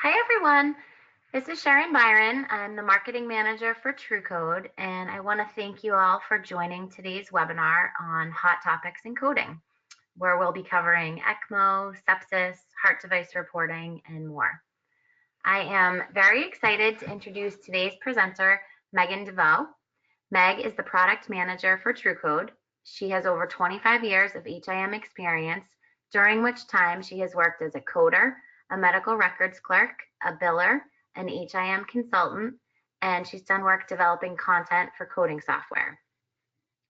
Hi everyone, this is Sharon Byron. I'm the marketing manager for TruCode, and I want to thank you all for joining today's webinar on hot topics in coding, where we'll be covering ECMO, sepsis, heart device reporting, and more. I am very excited to introduce today's presenter, Megan DeVoe. Meg is the product manager for TruCode. She has over 25 years of HIM experience, during which time she has worked as a coder, a medical records clerk, a biller, an HIM consultant, and she's done work developing content for coding software.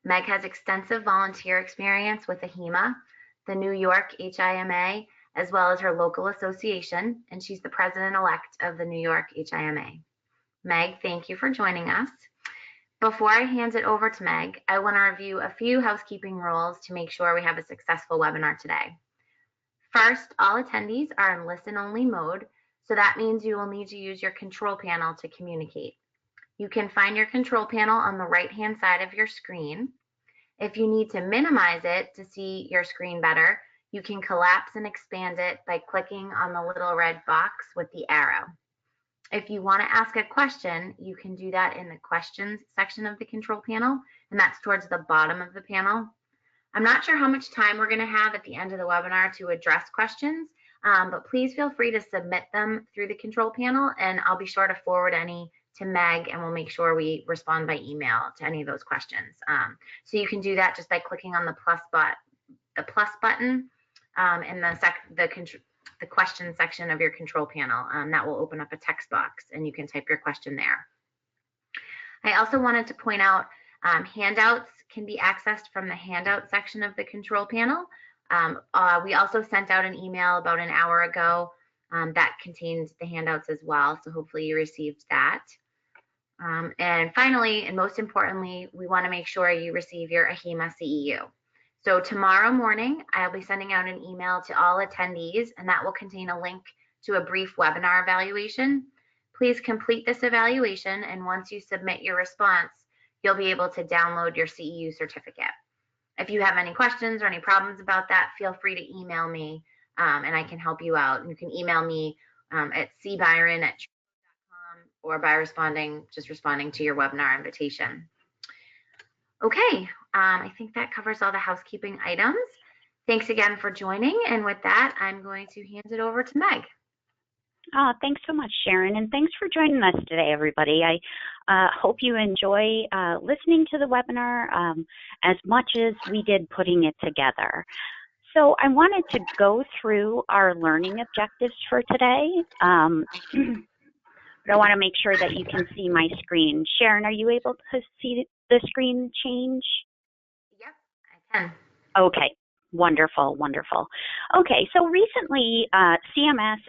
Meg has extensive volunteer experience with AHIMA, the New York HIMA, as well as her local association, and she's the president-elect of the New York HIMA. Meg, thank you for joining us. Before I hand it over to Meg, I want to review a few housekeeping rules to make sure we have a successful webinar today. First, all attendees are in listen-only mode, so that means you will need to use your control panel to communicate. You can find your control panel on the right-hand side of your screen. If you need to minimize it to see your screen better, you can collapse and expand it by clicking on the little red box with the arrow. If you want to ask a question, you can do that in the questions section of the control panel, and that's towards the bottom of the panel. I'm not sure how much time we're going to have at the end of the webinar to address questions, but please feel free to submit them through the control panel, and I'll be sure to forward any to Meg, and we'll make sure we respond by email to any of those questions. So you can do that just by clicking on the plus button in the question section of your control panel. That will open up a text box, and you can type your question there. I also wanted to point out handouts can be accessed from the handout section of the control panel. We also sent out an email about an hour ago that contains the handouts as well, so hopefully you received that. And finally, and most importantly, we want to make sure you receive your AHIMA CEU. So tomorrow morning, I'll be sending out an email to all attendees, and that will contain a link to a brief webinar evaluation. Please complete this evaluation, and once you submit your response, you'll be able to download your CEU certificate. If you have any questions or any problems about that, feel free to email me, and I can help you out. You can email me at cbyron@trucode.com or by responding to your webinar invitation. Okay, I think that covers all the housekeeping items. Thanks again for joining, and with that, I'm going to hand it over to Meg. Oh, thanks so much, Sharon, and thanks for joining us today, everybody. I hope you enjoy listening to the webinar as much as we did putting it together. So I wanted to go through our learning objectives for today. But I want to make sure that you can see my screen. Sharon, are you able to see the screen change? Yep, I can. Okay. Wonderful, wonderful. Okay, so recently CMS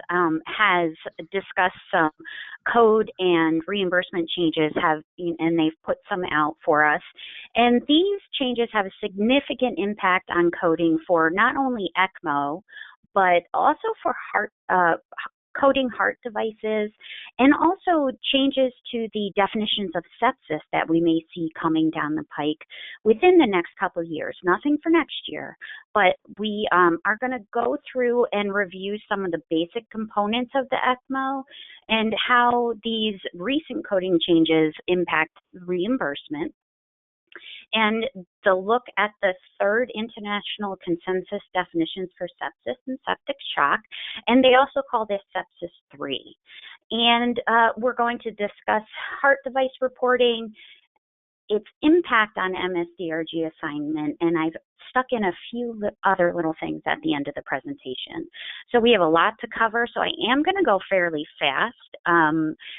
has discussed some code and reimbursement changes and they've put some out for us. And these changes have a significant impact on coding for not only ECMO, but also for coding heart devices, and also changes to the definitions of sepsis that we may see coming down the pike within the next couple of years. Nothing for next year, but we are going to go through and review some of the basic components of the ECMO and how these recent coding changes impact reimbursement, and the look at the third international consensus definitions for sepsis and septic shock, and they also call this sepsis 3. And we're going to discuss heart device reporting, its impact on MS-DRG assignment, and I've stuck in a few other little things at the end of the presentation. So we have a lot to cover, so I am going to go fairly fast.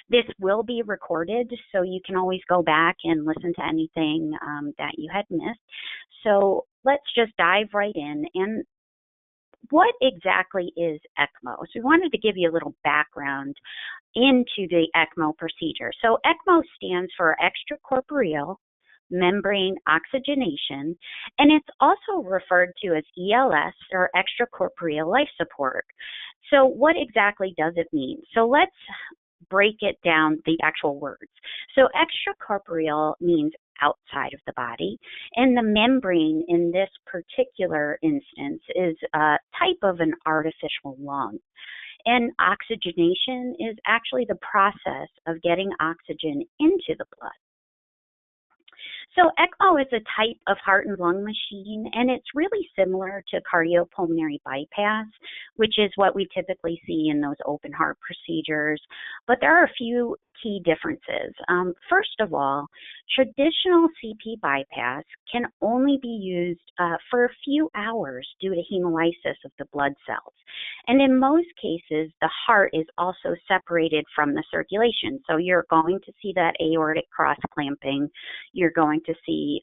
This will be recorded, so you can always go back and listen to anything that you had missed. So let's just dive right in. And what exactly is ECMO? So we wanted to give you a little background into the ECMO procedure. So ECMO stands for extracorporeal membrane oxygenation, and it's also referred to as ELS, or extracorporeal life support. So what exactly does it mean? So let's break it down, the actual words. So extracorporeal means outside of the body, and the membrane in this particular instance is a type of an artificial lung. And oxygenation is actually the process of getting oxygen into the blood. So ECMO is a type of heart and lung machine, and it's really similar to cardiopulmonary bypass, which is what we typically see in those open heart procedures. But there are a few key differences. First of all, traditional CP bypass can only be used for a few hours due to hemolysis of the blood cells. And in most cases, the heart is also separated from the circulation. So you're going to see that aortic cross clamping. You're going to see,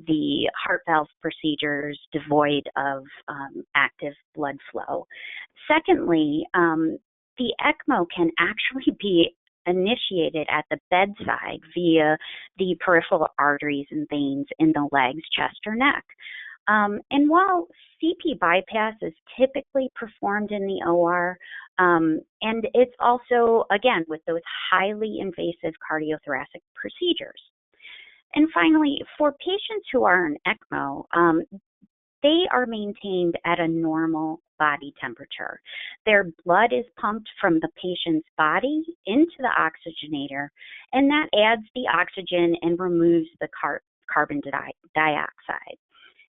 the heart valve procedures devoid of active blood flow. Secondly, the ECMO can actually be initiated at the bedside via the peripheral arteries and veins in the legs, chest, or neck. And while CP bypass is typically performed in the OR, and it's also, again, with those highly invasive cardiothoracic procedures. And finally, for patients who are in ECMO, they are maintained at a normal body temperature. Their blood is pumped from the patient's body into the oxygenator, and that adds the oxygen and removes the carbon dioxide.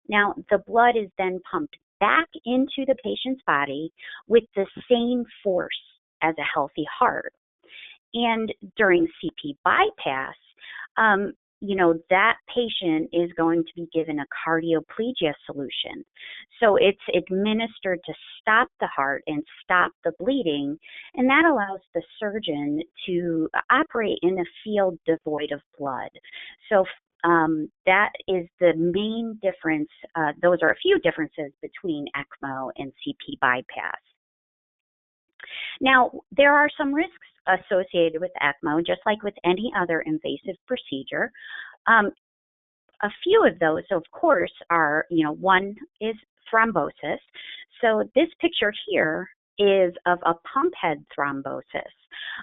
Now, the blood is then pumped back into the patient's body with the same force as a healthy heart. And during CP bypass, that patient is going to be given a cardioplegia solution. So it's administered to stop the heart and stop the bleeding, and that allows the surgeon to operate in a field devoid of blood. So that is the main difference. Those are a few differences between ECMO and CP bypass. Now, there are some risks associated with ECMO, just like with any other invasive procedure. A few of those, of course, are, one is thrombosis. So this picture here is of a pump head thrombosis.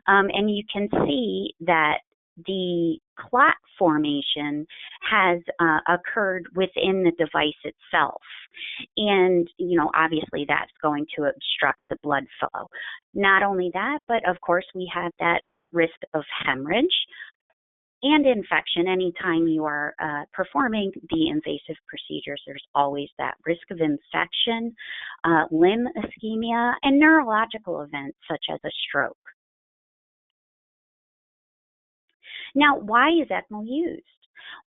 And you can see that the clot formation has occurred within the device itself. And, obviously that's going to obstruct the blood flow. Not only that, but of course we have that risk of hemorrhage and infection. Anytime you are performing the invasive procedures, there's always that risk of infection, limb ischemia, and neurological events such as a stroke. Now, why is ECMO used?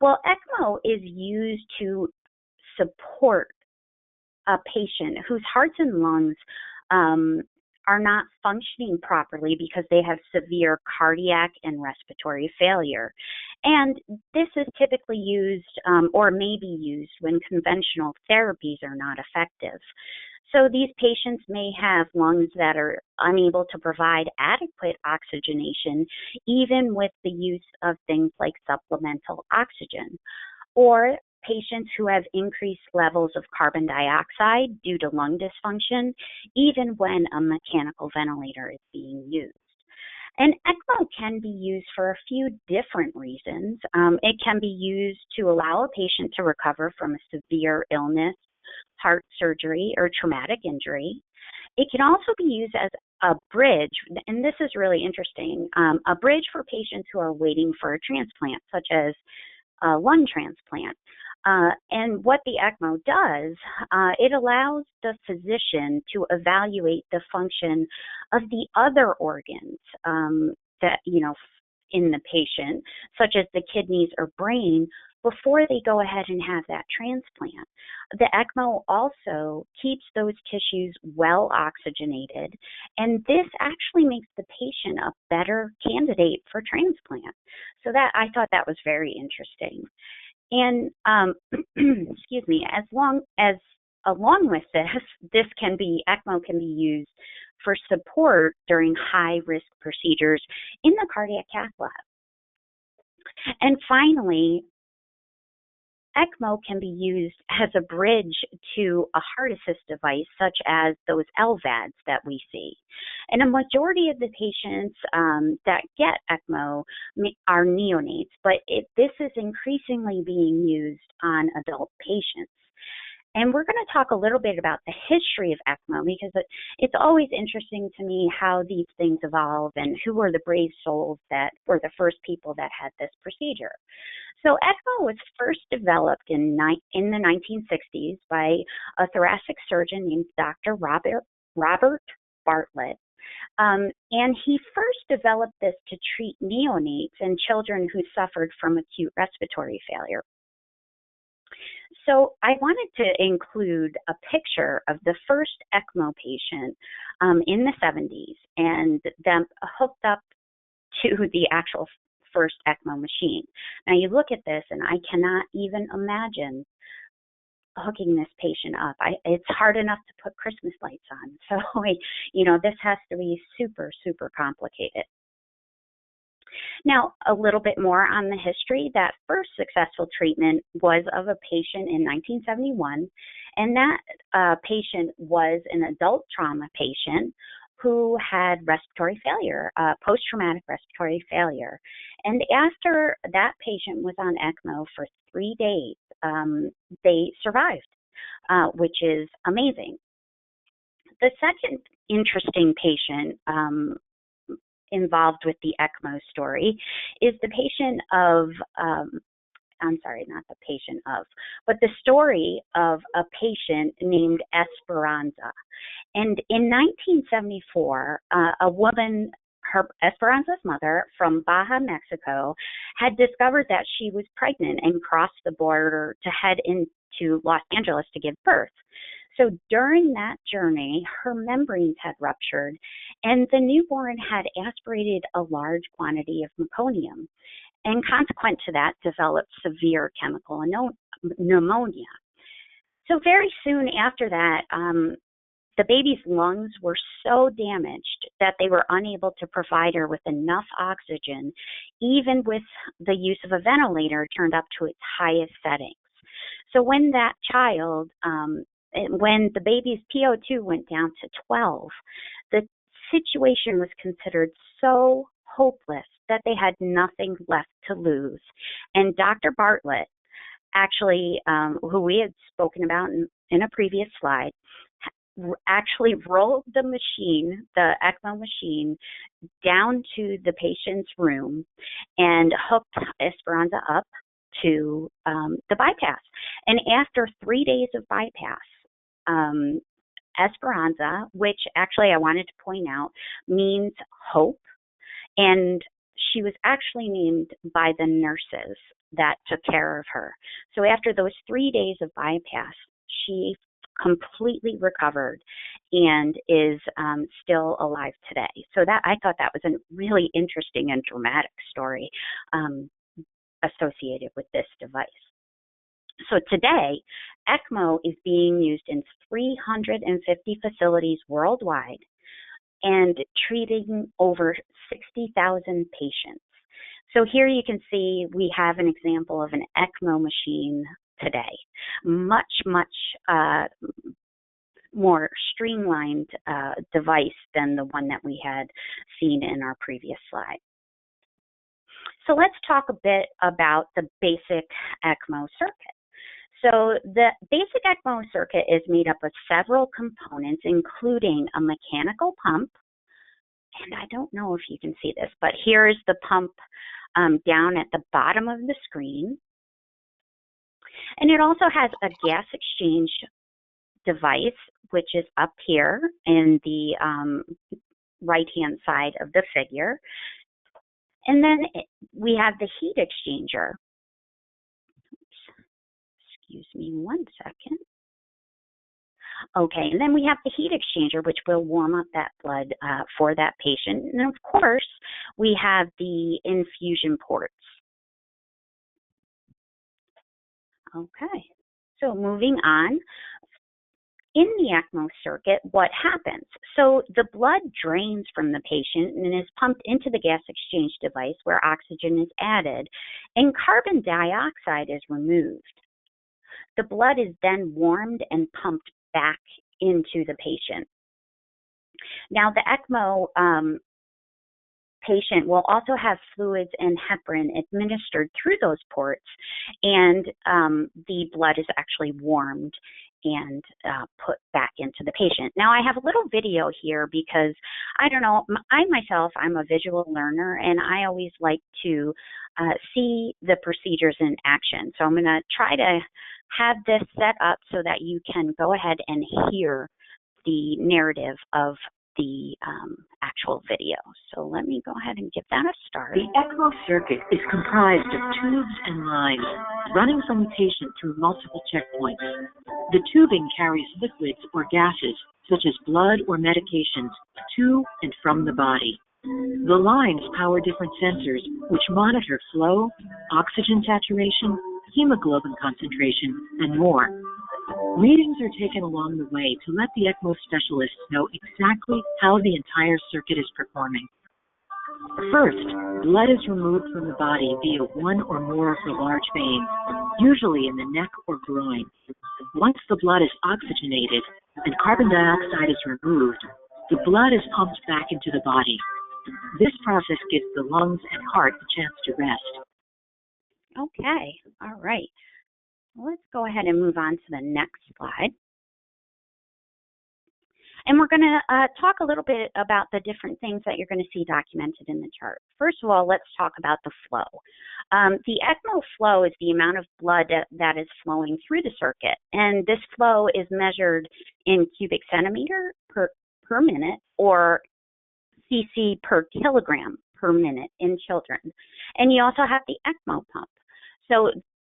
Well, ECMO is used to support a patient whose hearts and lungs are not functioning properly because they have severe cardiac and respiratory failure. And this is typically used or may be used when conventional therapies are not effective. So these patients may have lungs that are unable to provide adequate oxygenation, even with the use of things like supplemental oxygen, or patients who have increased levels of carbon dioxide due to lung dysfunction, even when a mechanical ventilator is being used. And ECMO can be used for a few different reasons. It can be used to allow a patient to recover from a severe illness, heart surgery, or traumatic injury. It can also be used as a bridge, and this is really interesting, a bridge for patients who are waiting for a transplant, such as a lung transplant. And what the ECMO does, it allows the physician to evaluate the function of the other organs that, in the patient, such as the kidneys or brain, before they go ahead and have that transplant. The ECMO also keeps those tissues well oxygenated, and this actually makes the patient a better candidate for transplant. So that, I thought that was very interesting. And excuse me, along with this ECMO can be used for support during high-risk procedures in the cardiac cath lab. And finally, ECMO can be used as a bridge to a heart assist device, such as those LVADs that we see. And a majority of the patients that get ECMO are neonates, but this is increasingly being used on adult patients. And we're going to talk a little bit about the history of ECMO, because it's always interesting to me how these things evolve and who were the brave souls that were the first people that had this procedure. So ECMO was first developed in the 1960s by a thoracic surgeon named Dr. Robert Bartlett. And he first developed this to treat neonates and children who suffered from acute respiratory failure. So I wanted to include a picture of the first ECMO patient in the 70s and them hooked up to the actual first ECMO machine. Now you look at this and I cannot even imagine hooking this patient up. It's hard enough to put Christmas lights on. So, this has to be super, super complicated. Now, a little bit more on the history. That first successful treatment was of a patient in 1971, and that patient was an adult trauma patient who had respiratory failure, post-traumatic respiratory failure. And after that patient was on ECMO for 3 days, they survived, which is amazing. The second interesting patient involved with the ECMO story is the patient of, not the patient of, but the story of a patient named Esperanza. And in 1974, a woman, Esperanza's mother from Baja, Mexico, had discovered that she was pregnant and crossed the border to head into Los Angeles to give birth. So during that journey, her membranes had ruptured, and the newborn had aspirated a large quantity of meconium, and consequent to that, developed severe chemical pneumonia. So very soon after that, the baby's lungs were so damaged that they were unable to provide her with enough oxygen, even with the use of a ventilator turned up to its highest settings. So when that child, when the baby's PO2 went down to 12, the situation was considered so hopeless that they had nothing left to lose. And Dr. Bartlett, actually, who we had spoken about in a previous slide, actually rolled the machine, the ECMO machine, down to the patient's room and hooked Esperanza up to the bypass. And after 3 days of bypass, Esperanza, which actually I wanted to point out means hope, and she was actually named by the nurses that took care of her. So after those 3 days of bypass, she completely recovered and is still alive today. So that, I thought that was a really interesting and dramatic story associated with this device. So today, ECMO is being used in 350 facilities worldwide and treating over 60,000 patients. So here you can see we have an example of an ECMO machine today. Much more streamlined device than the one that we had seen in our previous slide. So let's talk a bit about the basic ECMO circuit. So the basic ECMO circuit is made up of several components, including a mechanical pump. And I don't know if you can see this, but here's the pump down at the bottom of the screen. And it also has a gas exchange device, which is up here in the right-hand side of the figure. And then we have the heat exchanger. Excuse me one second. Okay, and then we have the heat exchanger, which will warm up that blood for that patient. And of course, we have the infusion ports. Okay, so moving on. In the ECMO circuit, what happens? So the blood drains from the patient and is pumped into the gas exchange device where oxygen is added and carbon dioxide is removed. The blood is then warmed and pumped back into the patient. Now the ECMO patient will also have fluids and heparin administered through those ports, and the blood is actually warmed and put back into the patient. Now, I have a little video here because, I don't know, I myself, I'm a visual learner, and I always like to see the procedures in action. So I'm going to try to have this set up so that you can go ahead and hear the narrative of the actual video. So let me go ahead and give that a start. The ECMO circuit is comprised of tubes and lines running from the patient through multiple checkpoints. The tubing carries liquids or gases, such as blood or medications, to and from the body. The lines power different sensors, which monitor flow, oxygen saturation, hemoglobin concentration, and more. Readings are taken along the way to let the ECMO specialists know exactly how the entire circuit is performing. First, blood is removed from the body via one or more of the large veins, usually in the neck or groin. Once the blood is oxygenated and carbon dioxide is removed, the blood is pumped back into the body. This process gives the lungs and heart a chance to rest. Okay, all right. Let's go ahead and move on to the next slide. And we're going to talk a little bit about the different things that you're going to see documented in the chart. First of all, let's talk about the flow. The ECMO flow is the amount of blood that is flowing through the circuit. And this flow is measured in cubic centimeter per minute or cc per kilogram per minute in children. And you also have the ECMO pump. So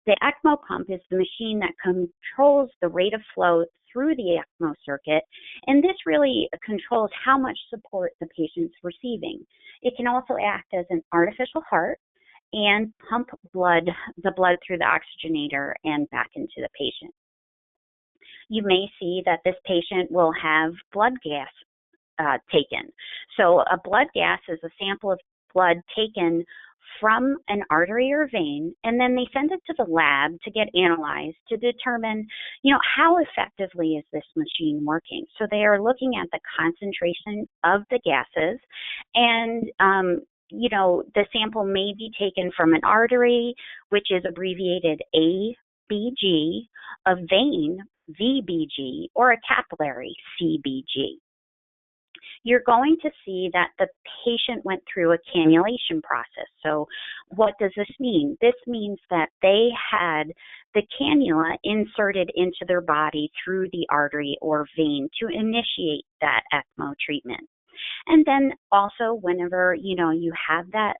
the ECMO pump is the machine that controls the rate of flow through the ECMO circuit, and this really controls how much support the patient's receiving. It can also act as an artificial heart and pump the blood through the oxygenator and back into the patient. You may see that this patient will have blood gas taken. So a blood gas is a sample of blood taken from an artery or vein, and then they send it to the lab to get analyzed to determine, how effectively is this machine working. So they are looking at the concentration of the gases, and the sample may be taken from an artery, which is abbreviated ABG, a vein, VBG, or a capillary, CBG. You're going to see that the patient went through a cannulation process. So what does this mean? This means that they had the cannula inserted into their body through the artery or vein to initiate that ECMO treatment. And then also whenever, you have that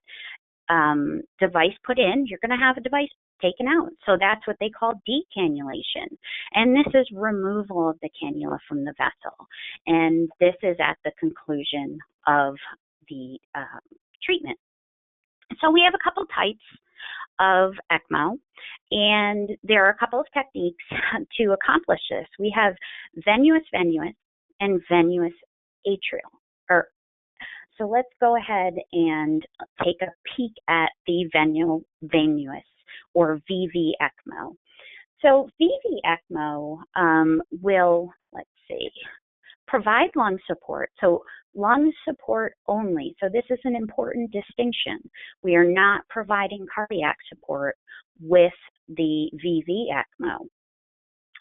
device put in, you're going to have a device taken out. So that's what they call decannulation. And this is removal of the cannula from the vessel. And this is at the conclusion of the treatment. So we have a couple types of ECMO, and there are a couple of techniques to accomplish this. We have venous and venous atrial. So let's go ahead and take a peek at the venous or VV ECMO. So VV ECMO will, provide lung support. So lung support only. So this is an important distinction. We are not providing cardiac support with the VV ECMO.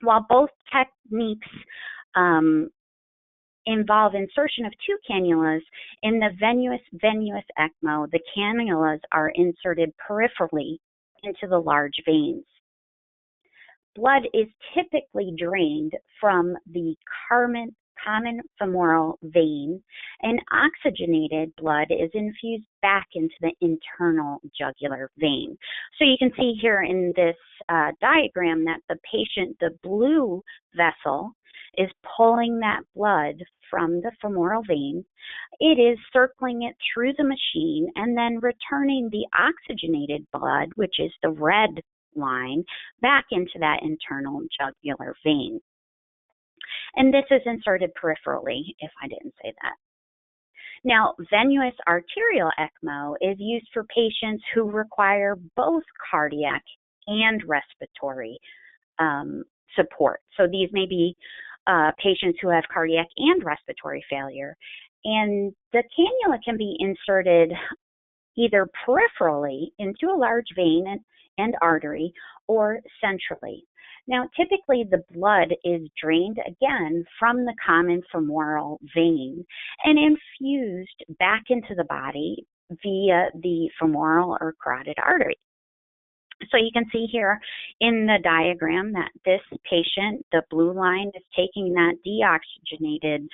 While both techniques involve insertion of two cannulas, in the venous ECMO, the cannulas are inserted peripherally into the large veins. Blood is typically drained from the common femoral vein, and oxygenated blood is infused back into the internal jugular vein. So you can see here in this diagram that the blue vessel is pulling that blood from the femoral vein. It is circling it through the machine and then returning the oxygenated blood, which is the red line, back into that internal jugular vein. And this is inserted peripherally, if I didn't say that. Now, venous arterial ECMO is used for patients who require both cardiac and respiratory support. So these may be patients who have cardiac and respiratory failure. And the cannula can be inserted either peripherally into a large vein and artery or centrally. Now, typically the blood is drained again from the common femoral vein and infused back into the body via the femoral or carotid artery. So you can see here in the diagram that this patient, the blue line is taking that deoxygenated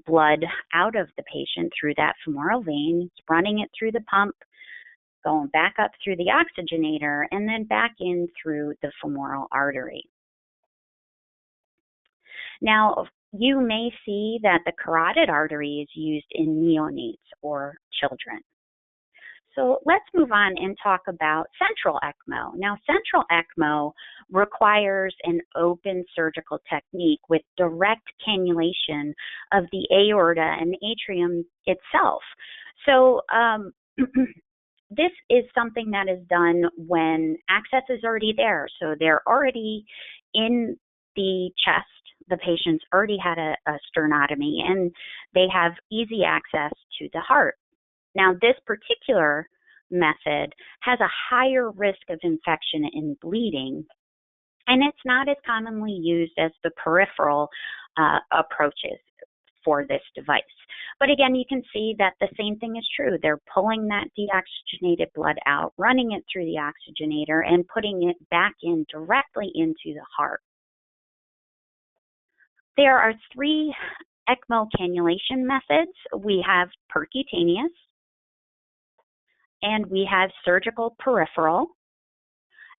blood out of the patient through that femoral vein, running it through the pump, going back up through the oxygenator, and then back in through the femoral artery. Now, you may see that the carotid artery is used in neonates or children. So let's move on and talk about central ECMO. Now, central ECMO requires an open surgical technique with direct cannulation of the aorta and atrium itself. So this is something that is done when access is already there. So they're already in the chest. The patient's already had a sternotomy, and they have easy access to the heart. Now, this particular method has a higher risk of infection and bleeding, and it's not as commonly used as the peripheral approaches for this device. But again, you can see that the same thing is true. They're pulling that deoxygenated blood out, running it through the oxygenator, and putting it back in directly into the heart. There are 3 ECMO cannulation methods. We have percutaneous, and we have surgical peripheral,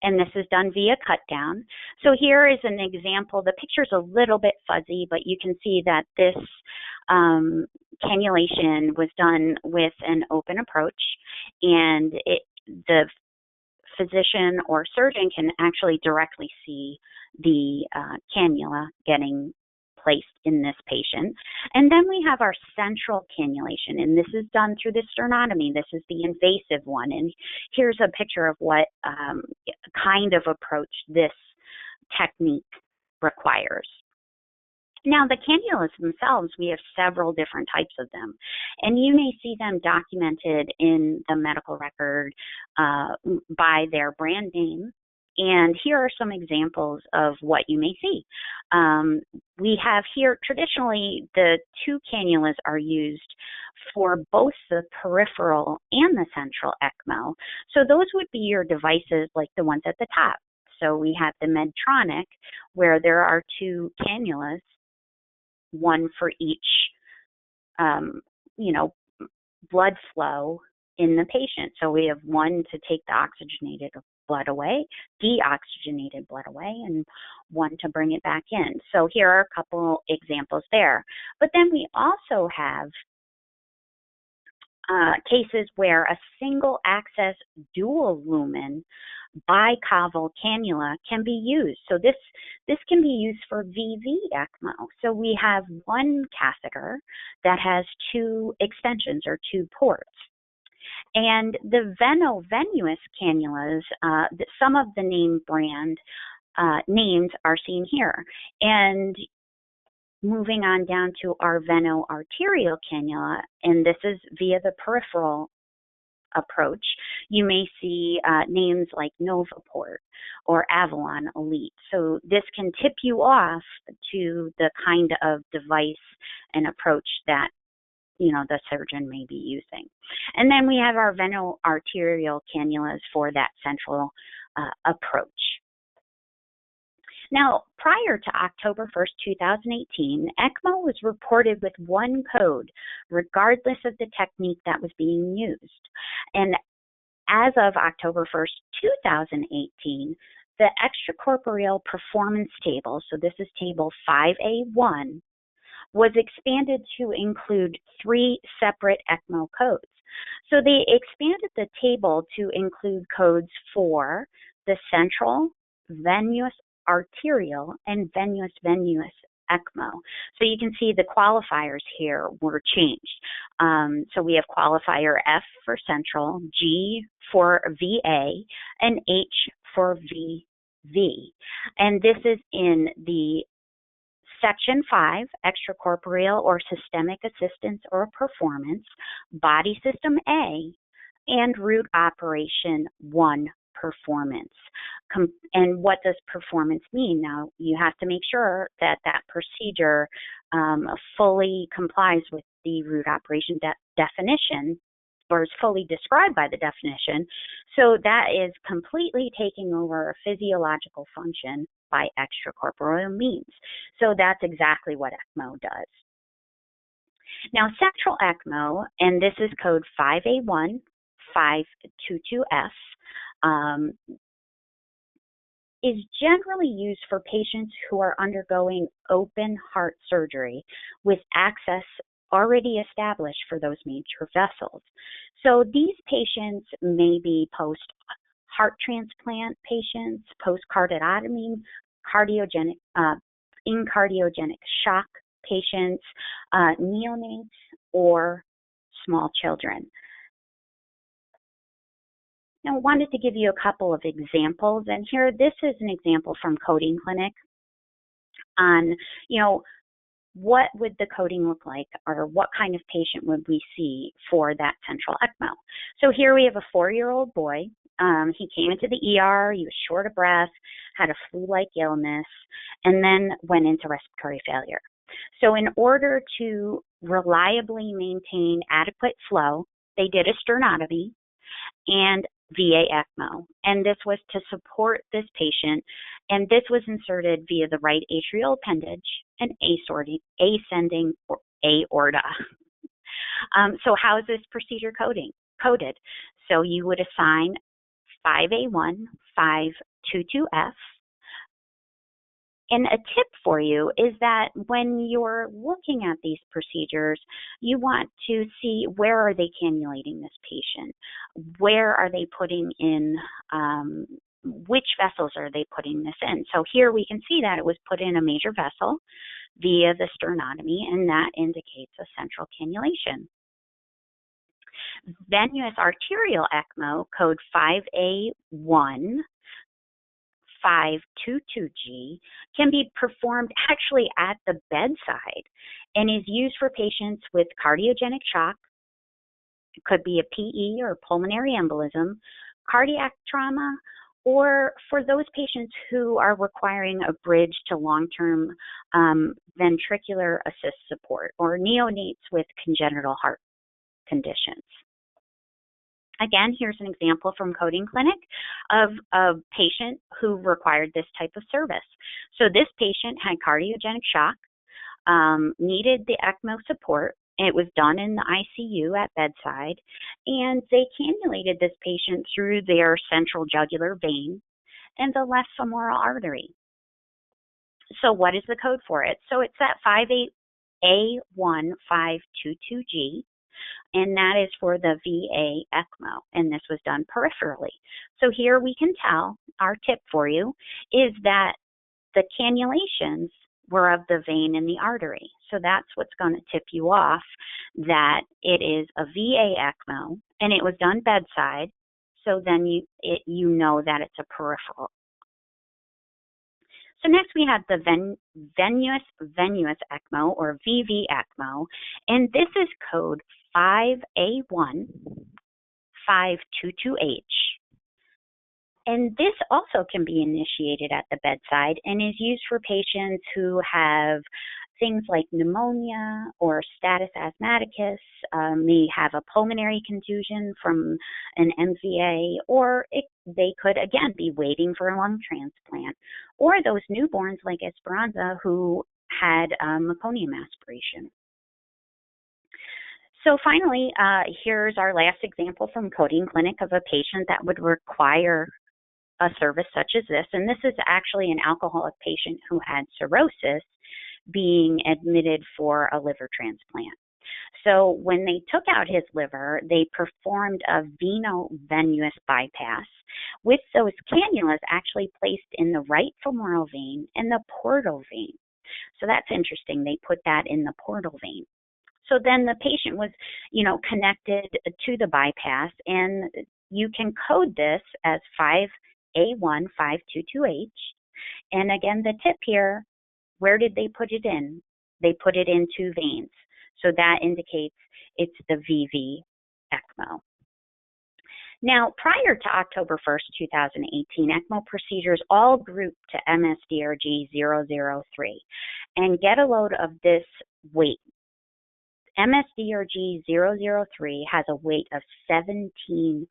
and this is done via cut down. So here is an example. The picture's a little bit fuzzy, but you can see that this cannulation was done with an open approach, and the physician or surgeon can actually directly see the cannula getting placed in this patient. And then we have our central cannulation, and this is done through the sternotomy. This is the invasive one, and here's a picture of what kind of approach this technique requires. Now, the cannulas themselves, we have several different types of them, and you may see them documented in the medical record by their brand name. And here are some examples of what you may see. We have here, traditionally, the 2 cannulas are used for both the peripheral and the central ECMO. So those would be your devices like the ones at the top. So we have the Medtronic, where there are 2 cannulas, one for each, blood flow in the patient. So we have one to take the oxygenated blood away, deoxygenated blood away, and one to bring it back in. So here are a couple examples there. But then we also have cases where a single access dual lumen bicaval cannula can be used. So this can be used for VV ECMO. So we have one catheter that has 2 extensions or 2 ports. And the veno-venous cannulas, some of the name brand names are seen here. And moving on down to our veno-arterial cannula, and this is via the peripheral approach, you may see names like Novaport or Avalon Elite. So this can tip you off to the kind of device and approach that the surgeon may be using. And then we have our veno-arterial cannulas for that central approach. Now, prior to October 1st, 2018, ECMO was reported with one code, regardless of the technique that was being used. And as of October 1st, 2018, the extracorporeal performance table, so this is table 5A1, was expanded to include 3 separate ECMO codes. So they expanded the table to include codes for the central, venous arterial, and venous ECMO. So you can see the qualifiers here were changed. So we have qualifier F for central, G for VA, and H for VV. And this is in the Section 5, extracorporeal or systemic assistance or performance, body system A, and root operation 1 performance. and what does performance mean? Now, you have to make sure that that procedure fully complies with the root operation definition, or is fully described by the definition. So that is completely taking over a physiological function by extracorporeal means. So that's exactly what ECMO does. Now, central ECMO, and this is code 5A1-522F, is generally used for patients who are undergoing open heart surgery with access already established for those major vessels. So these patients may be post-heart transplant patients, post-cardiotomy, in cardiogenic shock patients, neonates, or small children. Now, I wanted to give you a couple of examples, and here, this is an example from Coding Clinic on, what would the coding look like, or what kind of patient would we see for that central ECMO. So here we have a 4-year-old boy. He came into the ER, he was short of breath, had a flu-like illness, and then went into respiratory failure. So in order to reliably maintain adequate flow, they did a sternotomy and VA ECMO, and this was to support this patient, and this was inserted via the right atrial appendage and ascending aorta. So how is this procedure coded? So you would assign 5A1-522F. And a tip for you is that when you're looking at these procedures, you want to see, where are they cannulating this patient? Where are they putting in, which vessels are they putting this in? So here we can see that it was put in a major vessel via the sternotomy, and that indicates a central cannulation. Venous arterial ECMO, code 5A1-522G, can be performed actually at the bedside and is used for patients with cardiogenic shock. It could be a PE or pulmonary embolism, cardiac trauma, or for those patients who are requiring a bridge to long-term ventricular assist support, or neonates with congenital heart conditions. Again, here's an example from Coding Clinic of a patient who required this type of service. So this patient had cardiogenic shock, needed the ECMO support. It was done in the ICU at bedside, and they cannulated this patient through their central jugular vein and the left femoral artery. So what is the code for it? So it's that 5A1-522G. And that is for the VA ECMO, and this was done peripherally. So here we can tell, our tip for you is that the cannulations were of the vein and the artery. So that's what's going to tip you off that it is a VA ECMO, and it was done bedside, so then you know that it's a peripheral. So next we have the venous ECMO, or VV ECMO, and this is code 5A1-522H. And this also can be initiated at the bedside and is used for patients who have things like pneumonia or status asthmaticus, may have a pulmonary contusion from an MVA, or they could, again, be waiting for a lung transplant, or those newborns like Esperanza who had meconium aspiration. So finally, here's our last example from Coding Clinic of a patient that would require a service such as this. And this is actually an alcoholic patient who had cirrhosis being admitted for a liver transplant. So when they took out his liver, they performed a veno-venous bypass with those cannulas actually placed in the right femoral vein and the portal vein. So that's interesting. They put that in the portal vein. So then the patient was, connected to the bypass, and you can code this as 5A1-522H. And again, the tip here, where did they put it in? They put it in 2 veins. So that indicates it's the VV ECMO. Now, prior to October 1st, 2018, ECMO procedures all grouped to MS-DRG 003. And get a load of this weight. MS-DRG 003 has a weight of 17.6245.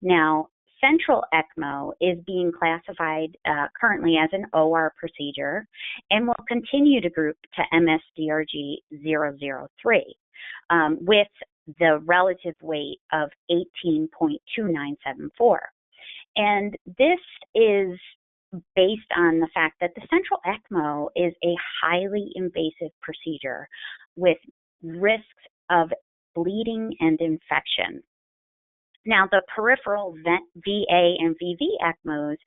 Now, central ECMO is being classified currently as an OR procedure and will continue to group to MS-DRG 003 with the relative weight of 18.2974. And this is based on the fact that the central ECMO is a highly invasive procedure with risks of bleeding and infection. Now, the peripheral VA and VV ECMOs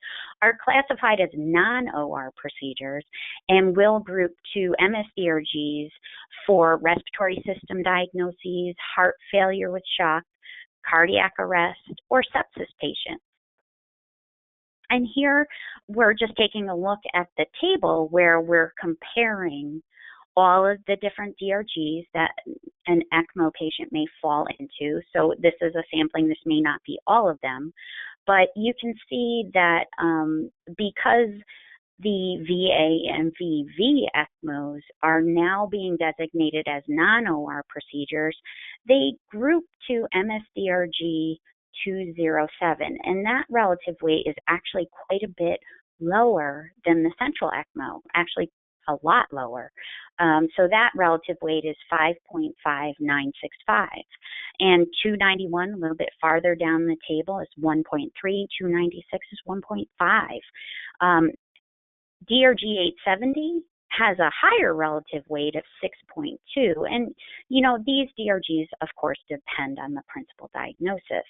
are classified as non-OR procedures and will group to MS-DRGs for respiratory system diagnoses, heart failure with shock, cardiac arrest, or sepsis patients. And here we're just taking a look at the table where we're comparing all of the different DRGs that an ECMO patient may fall into. So this is a sampling. This may not be all of them, but you can see that because the VA and VV ECMOs are now being designated as non-OR procedures, they group to MS-DRG 207, and that relative weight is actually quite a bit lower than the central ECMO, actually a lot lower. So that relative weight is 5.5965, and 291, a little bit farther down the table, is 1.3, 296 is 1.5. DRG 870 has a higher relative weight of 6.2, and these DRGs, of course, depend on the principal diagnosis.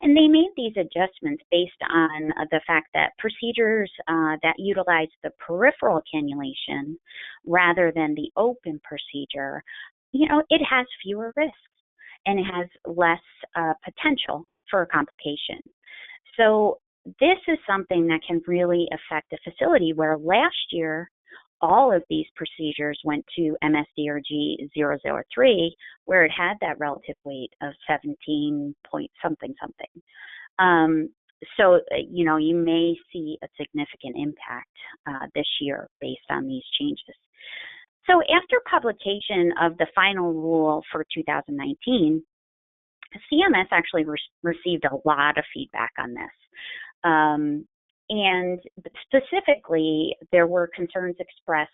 And they made these adjustments based on the fact that procedures that utilize the peripheral cannulation rather than the open procedure, it has fewer risks and it has less potential for a complication. So this is something that can really affect the facility, where last year all of these procedures went to MS-DRG 003, where it had that relative weight of 17 point something. So, you may see a significant impact this year based on these changes. So after publication of the final rule for 2019, CMS actually received a lot of feedback on this. And specifically, there were concerns expressed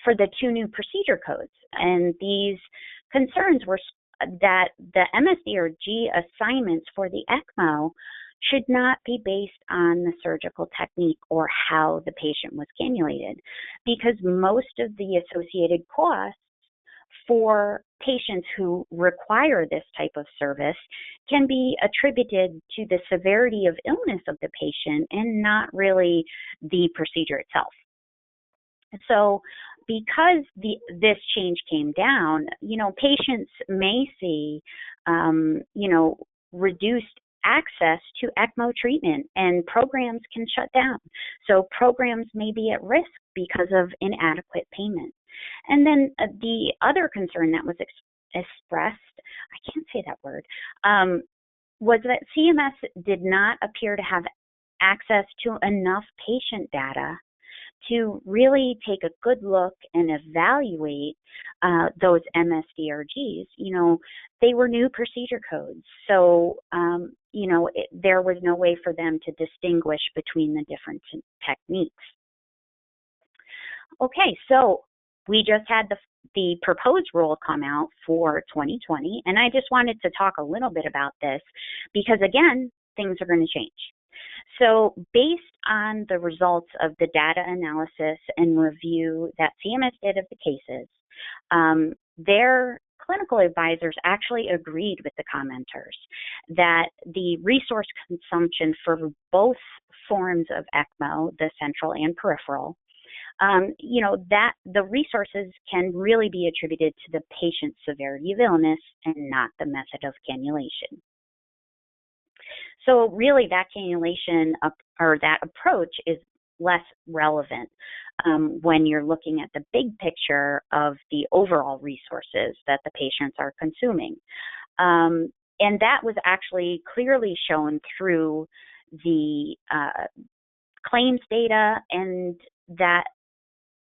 for the two new procedure codes. And these concerns were that the MS-DRG assignments for the ECMO should not be based on the surgical technique or how the patient was cannulated, because most of the associated costs for patients who require this type of service can be attributed to the severity of illness of the patient and not really the procedure itself. So because this change came down, patients may see, reduced access to ECMO treatment, and programs can shut down. So programs may be at risk because of inadequate payment. And then the other concern that was expressed, I can't say that word, was that CMS did not appear to have access to enough patient data to really take a good look and evaluate those MS-DRGs. They were new procedure codes, so there was no way for them to distinguish between the different techniques. Okay, so we just had the proposed rule come out for 2020, and I just wanted to talk a little bit about this because, again, things are going to change. So based on the results of the data analysis and review that CMS did of the cases, their clinical advisors actually agreed with the commenters that the resource consumption for both forms of ECMO, the central and peripheral, that the resources can really be attributed to the patient's severity of illness and not the method of cannulation. So really that cannulation or that approach is less relevant when you're looking at the big picture of the overall resources that the patients are consuming. And that was actually clearly shown through the claims data, and that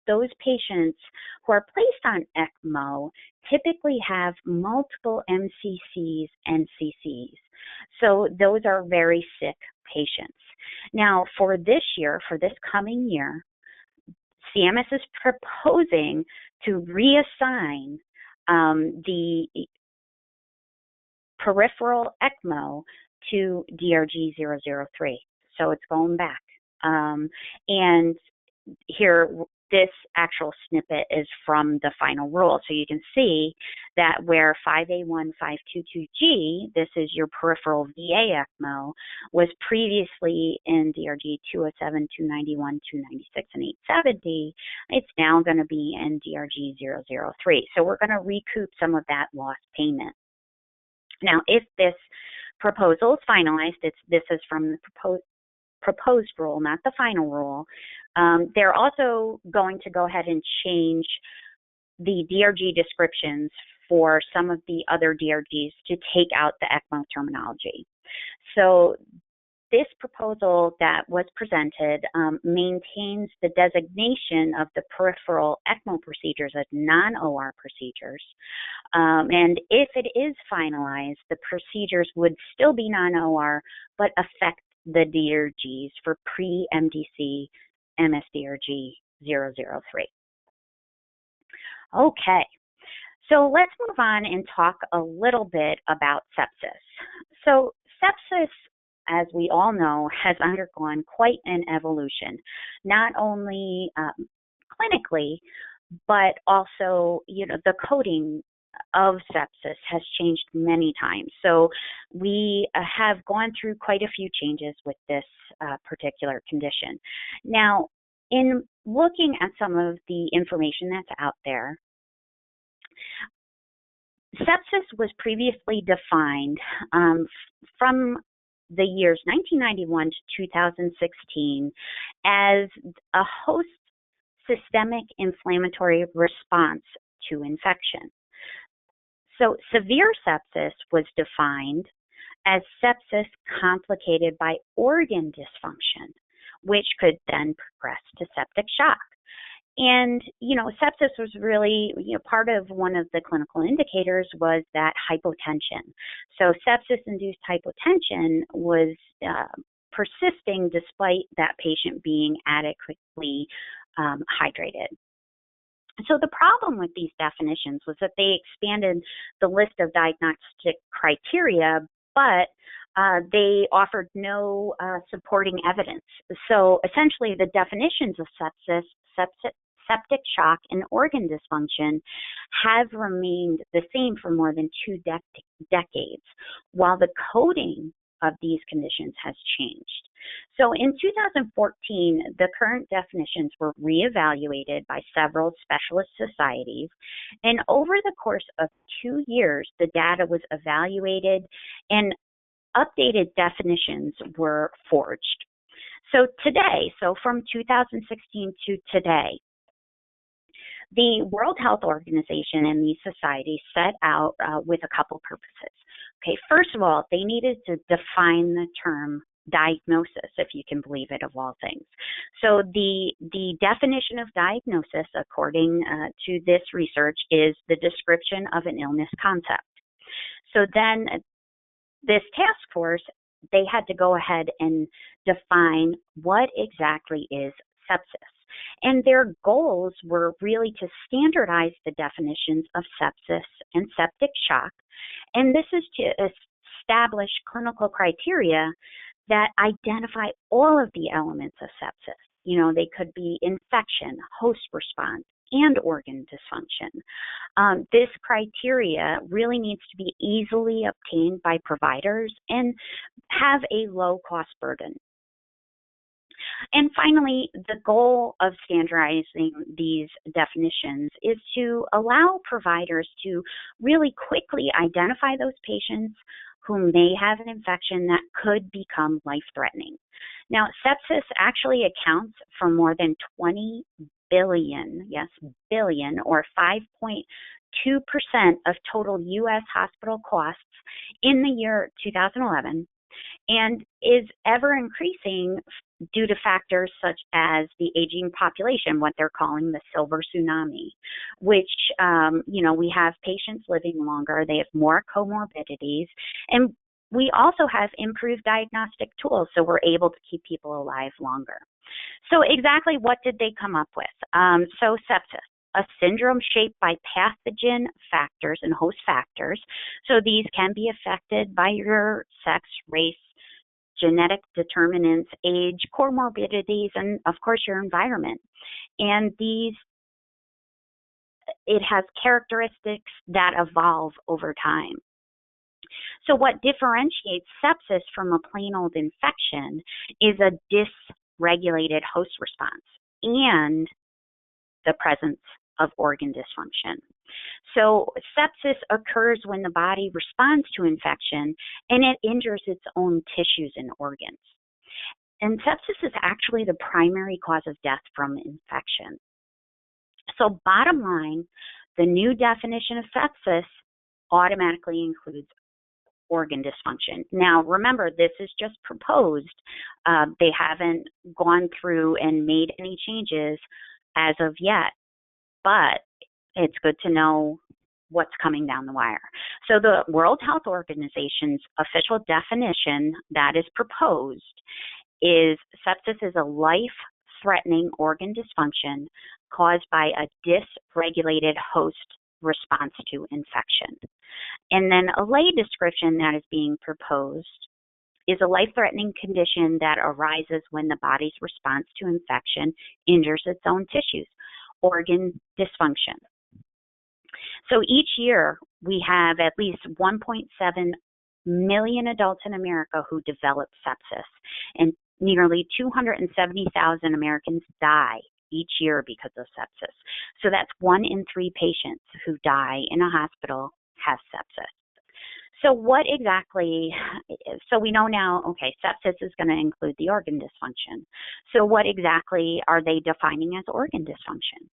those patients who are placed on ECMO typically have multiple MCCs and CCs. So those are very sick patients. Now, for this year, for this coming year, CMS is proposing to reassign the peripheral ECMO to DRG 003. So it's going back. And here, this actual snippet is from the final rule. So you can see that where 5A1522G, this is your peripheral VA ECMO, was previously in DRG 207, 291, 296, and 870, it's now going to be in DRG 003. So we're going to recoup some of that lost payment. Now, if this proposal is finalized, this is from the proposed rule, not the final rule. They're also going to go ahead and change the DRG descriptions for some of the other DRGs to take out the ECMO terminology. So this proposal that was presented maintains the designation of the peripheral ECMO procedures as non-OR procedures. And if it is finalized, the procedures would still be non-OR, but affect the DRGs for pre-MDC MS-DRG 003. Okay, so let's move on and talk a little bit about sepsis. So sepsis, as we all know, has undergone quite an evolution, not only clinically, but also, the coding of sepsis has changed many times. So we have gone through quite a few changes with this particular condition. Now, in looking at some of the information that's out there, sepsis was previously defined from the years 1991 to 2016 as a host systemic inflammatory response to infection. So severe sepsis was defined as sepsis complicated by organ dysfunction, which could then progress to septic shock. And, sepsis was really, part of one of the clinical indicators was that hypotension. So sepsis-induced hypotension was persisting despite that patient being adequately hydrated. So the problem with these definitions was that they expanded the list of diagnostic criteria, but they offered no supporting evidence. So essentially the definitions of sepsis, septic shock, and organ dysfunction have remained the same for more than 2 decades, while the coding of these conditions has changed. So in 2014, the current definitions were reevaluated by several specialist societies, and over the course of 2 years, the data was evaluated and updated definitions were forged. So today, from 2016 to today, the World Health Organization and these societies set out with a couple purposes. Okay, first of all, they needed to define the term diagnosis, if you can believe it, of all things. So the definition of diagnosis, according to this research, is the description of an illness concept. So then this task force, they had to go ahead and define what exactly is sepsis. And their goals were really to standardize the definitions of sepsis and septic shock. And this is to establish clinical criteria that identify all of the elements of sepsis. They could be infection, host response, and organ dysfunction. This criteria really needs to be easily obtained by providers and have a low cost burden. And finally, the goal of standardizing these definitions is to allow providers to really quickly identify those patients who may have an infection that could become life-threatening. Now, sepsis actually accounts for more than 20 billion, yes, billion, or 5.2% of total U.S. hospital costs in the year 2011, and is ever increasing due to factors such as the aging population, what they're calling the silver tsunami, which, we have patients living longer, they have more comorbidities, and we also have improved diagnostic tools, so we're able to keep people alive longer. So exactly what did they come up with? So sepsis, a syndrome shaped by pathogen factors and host factors. So these can be affected by your sex, race, genetic determinants, age, comorbidities, and of course your environment. And it has characteristics that evolve over time. So what differentiates sepsis from a plain old infection is a dysregulated host response and the presence of organ dysfunction. So sepsis occurs when the body responds to infection and it injures its own tissues and organs. And sepsis is actually the primary cause of death from infection. So bottom line, the new definition of sepsis automatically includes organ dysfunction. Now, remember, this is just proposed. They haven't gone through and made any changes as of yet, but it's good to know what's coming down the wire. So the World Health Organization's official definition that is proposed is sepsis is a life-threatening organ dysfunction caused by a dysregulated host response to infection. And then a lay description that is being proposed is a life-threatening condition that arises when the body's response to infection injures its own tissues, organ dysfunction. So each year we have at least 1.7 million adults in America who develop sepsis, and nearly 270,000 Americans die each year because of sepsis. So that's 1 in 3 patients who die in a hospital have sepsis. So what exactly, so we know now, okay, sepsis is going to include the organ dysfunction. So what exactly are they defining as organ dysfunction?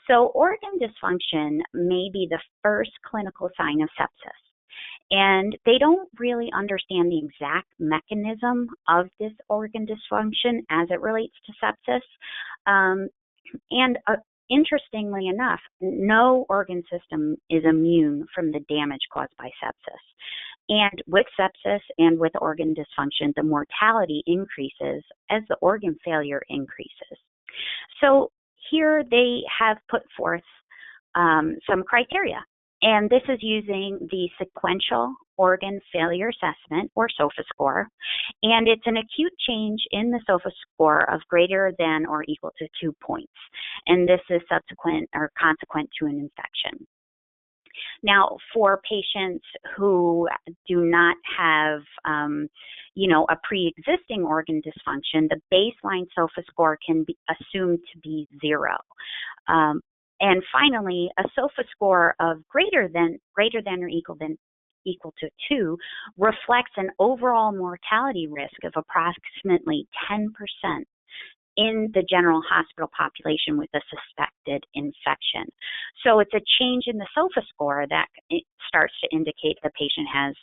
So organ dysfunction may be the first clinical sign of sepsis. And they don't really understand the exact mechanism of this organ dysfunction as it relates to sepsis. Interestingly enough, no organ system is immune from the damage caused by sepsis. And with sepsis and with organ dysfunction, the mortality increases as the organ failure increases. So here they have put forth some criteria. And this is using the sequential organ failure assessment, or SOFA score, and it's an acute change in the SOFA score of greater than or equal to 2 points. And this is subsequent or consequent to an infection. Now, for patients who do not have, a pre-existing organ dysfunction, the baseline SOFA score can be assumed to be 0. And finally, a SOFA score of greater than or equal to 2 reflects an overall mortality risk of approximately 10% in the general hospital population with a suspected infection. So it's a change in the SOFA score that it starts to indicate the patient has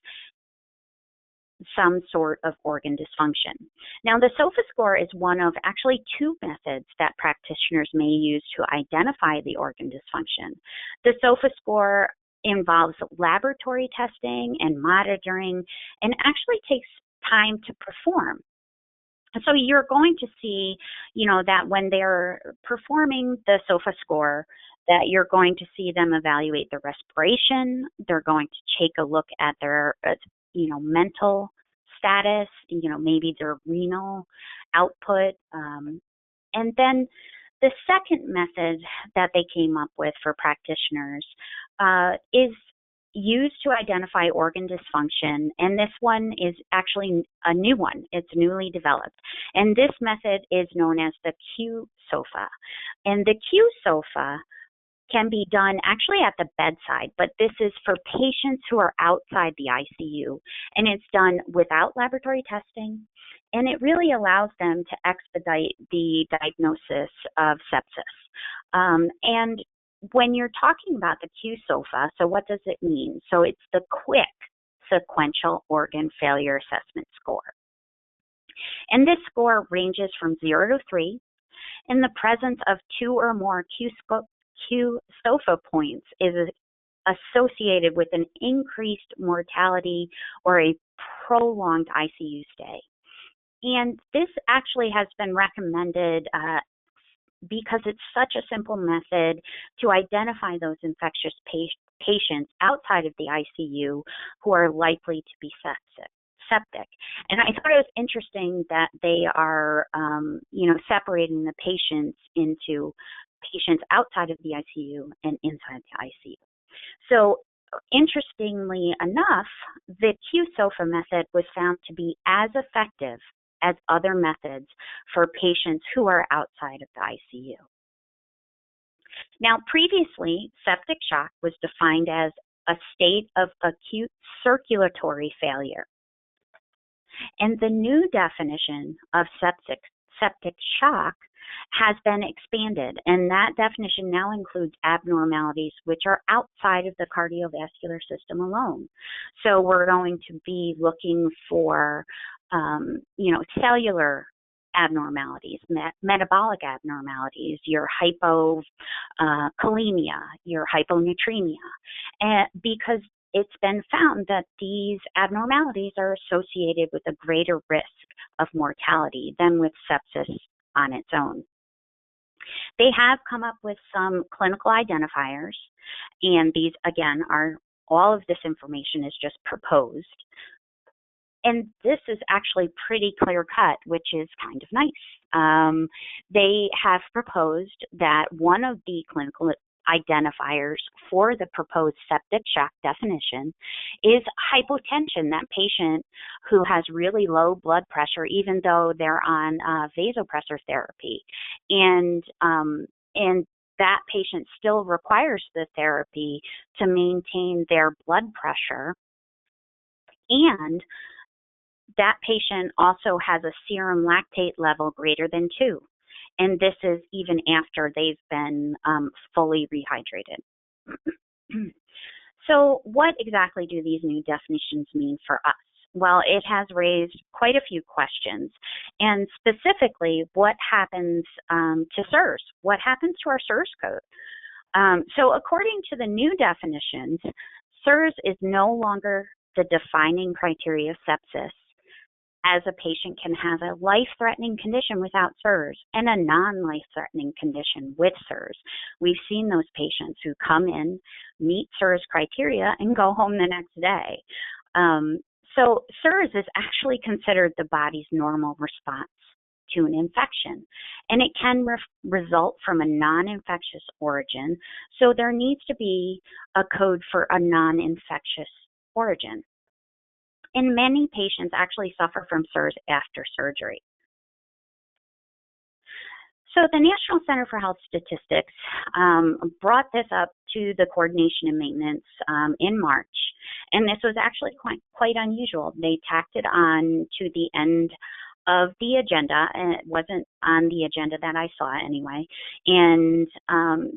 some sort of organ dysfunction. Now, the SOFA score is one of actually 2 methods that practitioners may use to identify the organ dysfunction. The SOFA score involves laboratory testing and monitoring and actually takes time to perform. So you're going to see, that when they're performing the SOFA score, that you're going to see them evaluate their respiration. They're going to take a look at their mental status, maybe their renal output. And then the second method that they came up with for practitioners is used to identify organ dysfunction. And this one is actually a new one. It's newly developed. And this method is known as the Q-SOFA. And the Q-SOFA can be done actually at the bedside, but this is for patients who are outside the ICU, and it's done without laboratory testing, and it really allows them to expedite the diagnosis of sepsis. And when you're talking about the QSOFA, so what does it mean? So it's the Quick Sequential Organ Failure Assessment Score. And this score ranges from 0 to 3. In the presence of 2 or more QSOFA points is associated with an increased mortality or a prolonged ICU stay. And this actually has been recommended because it's such a simple method to identify those infectious patients outside of the ICU who are likely to be septic. And I thought it was interesting that they are, separating the patients into patients outside of the ICU and inside the ICU. So interestingly enough, the QSOFA method was found to be as effective as other methods for patients who are outside of the ICU. Now, previously, septic shock was defined as a state of acute circulatory failure. And the new definition of septic shock has been expanded, and that definition now includes abnormalities which are outside of the cardiovascular system alone. So we're going to be looking for, cellular abnormalities, metabolic abnormalities, your hypokalemia, your hyponatremia, because it's been found that these abnormalities are associated with a greater risk of mortality than with sepsis on its own. They have come up with some clinical identifiers, and these, again, all of this information is just proposed. And this is actually pretty clear-cut, which is kind of nice. They have proposed that one of the clinical identifiers for the proposed septic shock definition is hypotension, that patient who has really low blood pressure even though they're on vasopressor therapy. And that patient still requires the therapy to maintain their blood pressure, and that patient also has a serum lactate level greater than 2. And this is even after they've been fully rehydrated. So what exactly do these new definitions mean for us? Well, it has raised quite a few questions. And specifically, what happens to CEUs? What happens to our CEUs code? So according to the new definitions, CEUs is no longer the defining criteria of sepsis, as a patient can have a life-threatening condition without CEUs and a non-life-threatening condition with CEUs. We've seen those patients who come in, meet CEUs criteria, and go home the next day. So CEUs is actually considered the body's normal response to an infection, and it can result from a non-infectious origin, so there needs to be a code for a non-infectious origin. And many patients actually suffer from CEUs after surgery. So the National Center for Health Statistics brought this up to the Coordination and Maintenance in March, and this was actually quite unusual. They tacked it on to the end of the agenda, and it wasn't on the agenda that I saw anyway, and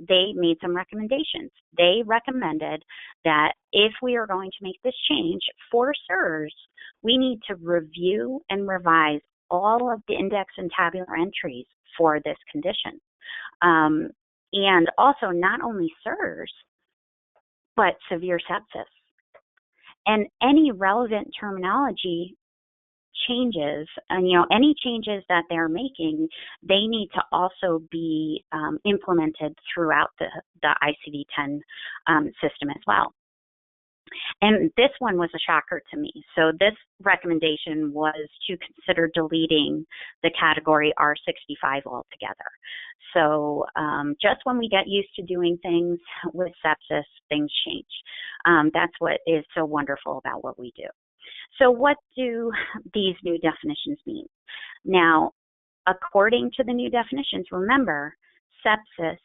they made some recommendations. They recommended that if we are going to make this change for CEUs, we need to review and revise all of the index and tabular entries for this condition. And also not only CEUs, but severe sepsis. And any relevant terminology changes, and any changes that they're making, they need to also be implemented throughout the ICD-10 system as well. And this one was a shocker to me. So this recommendation was to consider deleting the category R65 altogether. So just when we get used to doing things with sepsis, things change. That's what is so wonderful about what we do. So what do these new definitions mean? Now, according to the new definitions, remember, sepsis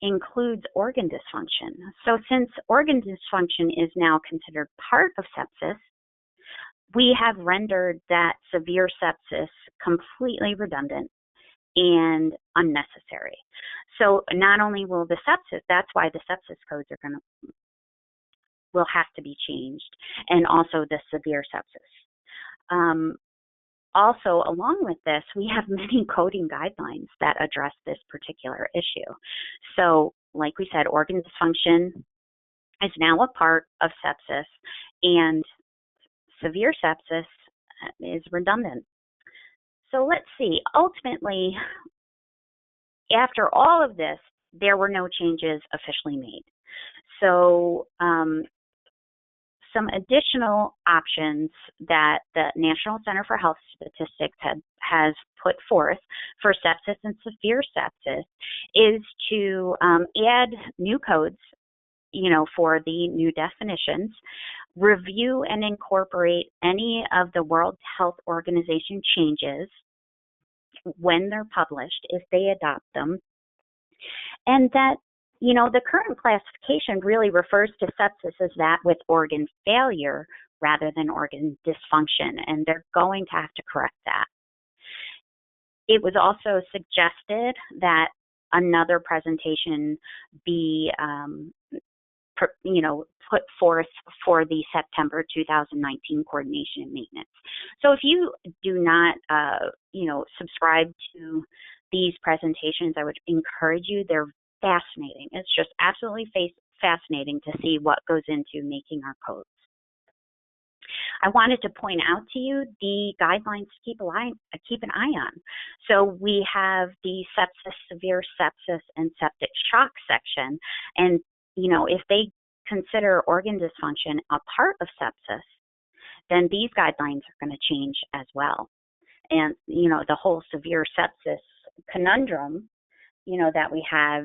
includes organ dysfunction. So since organ dysfunction is now considered part of sepsis, we have rendered that severe sepsis completely redundant and unnecessary. So not only will the sepsis, that's why the sepsis codes will have to be changed, and also the severe sepsis. Also, along with this, we have many coding guidelines that address this particular issue. So, like we said, organ dysfunction is now a part of sepsis, and severe sepsis is redundant. So let's see. Ultimately, after all of this, there were no changes officially made. So some additional options that the National Center for Health Statistics has put forth for sepsis and severe sepsis is to add new codes, for the new definitions, review and incorporate any of the World Health Organization changes when they're published, if they adopt them, and that the current classification really refers to sepsis as that with organ failure rather than organ dysfunction, and they're going to have to correct that. It was also suggested that another presentation be put forth for the September 2019 coordination and maintenance. So if you do not, subscribe to these presentations, I would encourage you. They're fascinating. It's just absolutely fascinating to see what goes into making our codes. I wanted to point out to you the guidelines to keep an eye on. So we have the sepsis, severe sepsis, and septic shock section, and if they consider organ dysfunction a part of sepsis, then these guidelines are going to change as well. And the whole severe sepsis conundrum, that we have,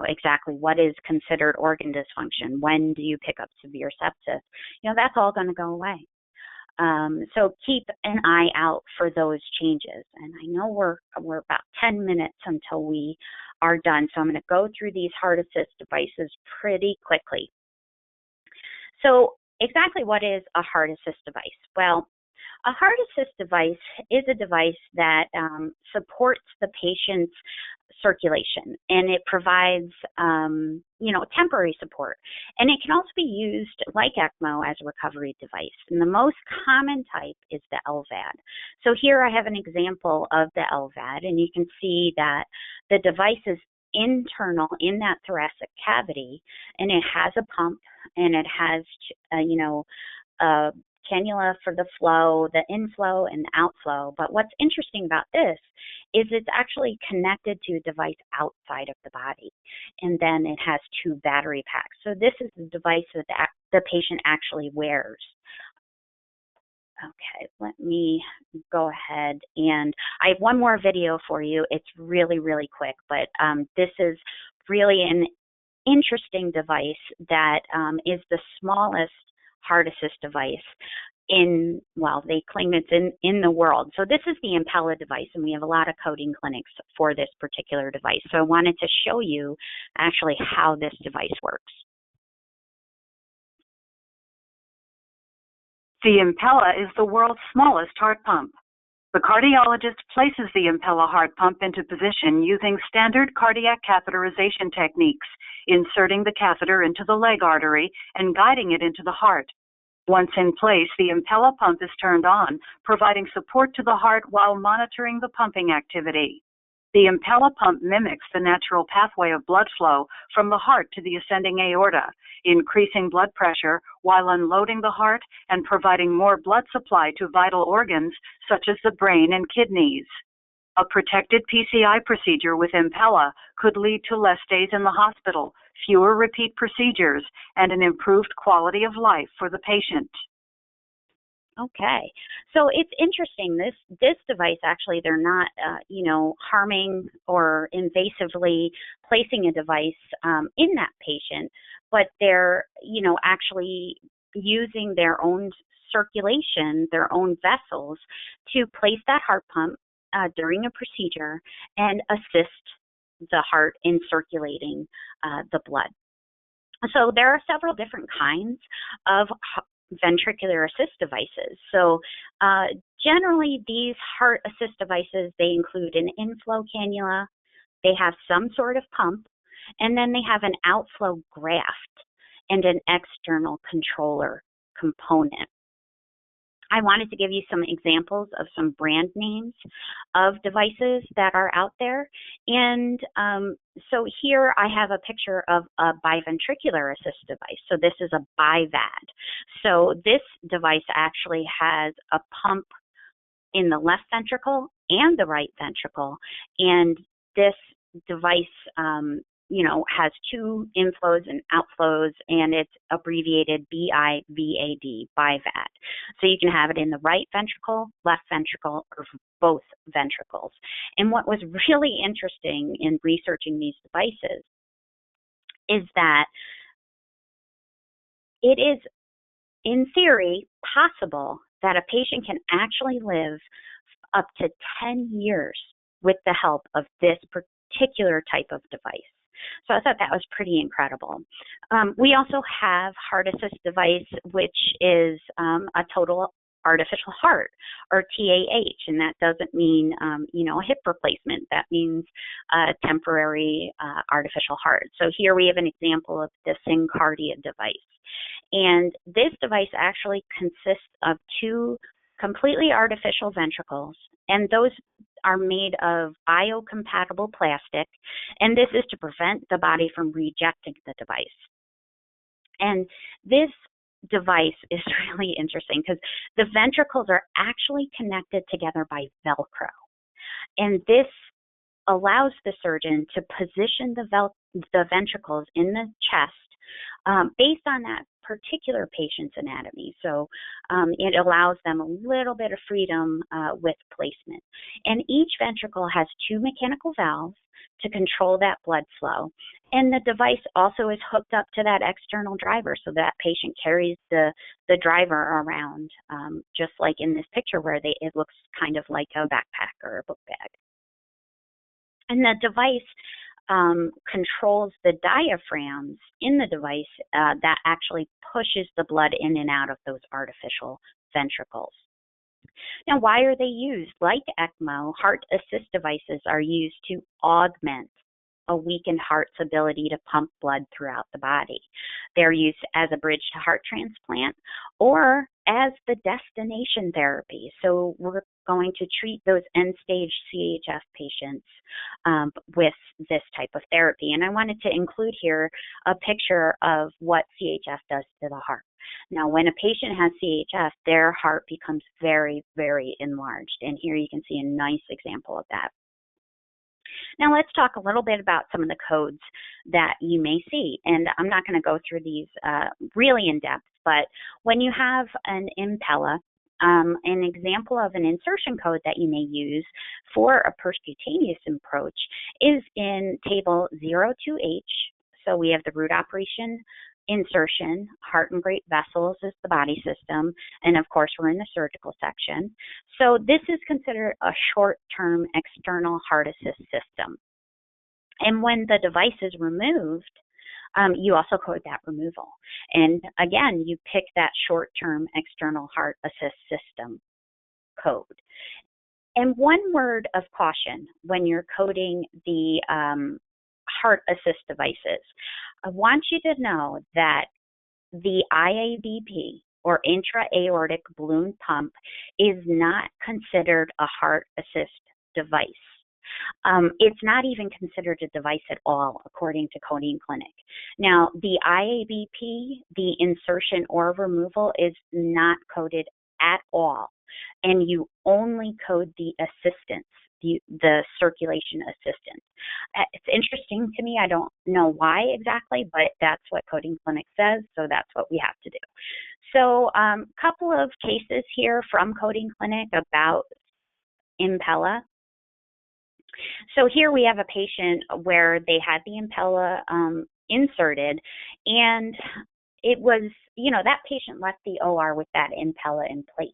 exactly what is considered organ dysfunction, when do you pick up severe sepsis, that's all going to go away. So keep an eye out for those changes. And I know we're about 10 minutes until we are done, so I'm going to go through these heart assist devices pretty quickly. So exactly what is a heart assist device? Well, a heart assist device is a device that supports the patient's circulation, and it provides, temporary support. And it can also be used like ECMO as a recovery device. And the most common type is the LVAD. So here I have an example of the LVAD, and you can see that the device is internal in that thoracic cavity, and it has a pump, and it has, a cannula for the flow, the inflow and the outflow. But what's interesting about this is it's actually connected to a device outside of the body, and then it has 2 battery packs. So this is the device that the patient actually wears. Okay, let me go ahead, and I have one more video for you. It's really, really quick, but this is really an interesting device that is the smallest heart assist device they claim it's in the world. So this is the Impella device, and we have a lot of coding clinics for this particular device. So I wanted to show you actually how this device works. The Impella is the world's smallest heart pump. The cardiologist places the Impella heart pump into position using standard cardiac catheterization techniques, inserting the catheter into the leg artery and guiding it into the heart. Once in place, the Impella pump is turned on, providing support to the heart while monitoring the pumping activity. The Impella pump mimics the natural pathway of blood flow from the heart to the ascending aorta, increasing blood pressure while unloading the heart and providing more blood supply to vital organs such as the brain and kidneys. A protected PCI procedure with Impella could lead to less days in the hospital, fewer repeat procedures, and an improved quality of life for the patient. Okay, so it's interesting. This device, actually, they're not, harming or invasively placing a device in that patient, but they're, actually using their own circulation, their own vessels, to place that heart pump during a procedure and assist the heart in circulating the blood. So there are several different kinds of ventricular assist devices. So generally these heart assist devices, they include an inflow cannula, they have some sort of pump, and then they have an outflow graft and an external controller component. I wanted to give you some examples of some brand names of devices that are out there. And so here I have a picture of a biventricular assist device. So this is a BiVAD. So this device actually has a pump in the left ventricle and the right ventricle. And this device has two inflows and outflows, and it's abbreviated BIVAD, BiVAD. So you can have it in the right ventricle, left ventricle, or both ventricles. And what was really interesting in researching these devices is that it is, in theory, possible that a patient can actually live up to 10 years with the help of this particular type of device. So I thought that was pretty incredible. We also have heart assist device, which is a total artificial heart, or TAH, and that doesn't mean a hip replacement. That means a temporary artificial heart. So here we have an example of the Syncardia device, and this device actually consists of two completely artificial ventricles, and those are made of biocompatible plastic, and this is to prevent the body from rejecting the device. And this device is really interesting because the ventricles are actually connected together by Velcro, and this allows the surgeon to position the ventricles in the chest based on that particular patient's anatomy. So it allows them a little bit of freedom with placement. And each ventricle has two mechanical valves to control that blood flow. And the device also is hooked up to that external driver, so that patient carries the driver around, just like in this picture where it looks kind of like a backpack or a book bag. And the device controls the diaphragms in the device that actually pushes the blood in and out of those artificial ventricles. Now, why are they used? Like ECMO, heart assist devices are used to augment a weakened heart's ability to pump blood throughout the body. They're used as a bridge to heart transplant or as the destination therapy. So we're going to treat those end-stage CHF patients with this type of therapy. And I wanted to include here a picture of what CHF does to the heart. Now, when a patient has CHF, their heart becomes very, very enlarged. And here you can see a nice example of that. Now let's talk a little bit about some of the codes that you may see. And I'm not going to go through these really in depth, but when you have an Impella, an example of an insertion code that you may use for a percutaneous approach is in table 02H. So we have the root operation insertion, heart and great vessels is the body system, and of course we're in the surgical section. So this is considered a short-term external heart assist system. And when the device is removed, you also code that removal. And again, you pick that short-term external heart assist system code. And one word of caution when you're coding the heart assist devices, I want you to know that the IABP, or intra-aortic balloon pump, is not considered a heart assist device. It's not even considered a device at all, according to Coding Clinic. Now, the IABP, the insertion or removal, is not coded at all, and you only code the assistance, the circulation assistance. It's interesting to me. I don't know why exactly, but that's what Coding Clinic says, so that's what we have to do. So a couple of cases here from Coding Clinic about Impella. So here we have a patient where they had the Impella inserted, and it was, that patient left the OR with that Impella in place,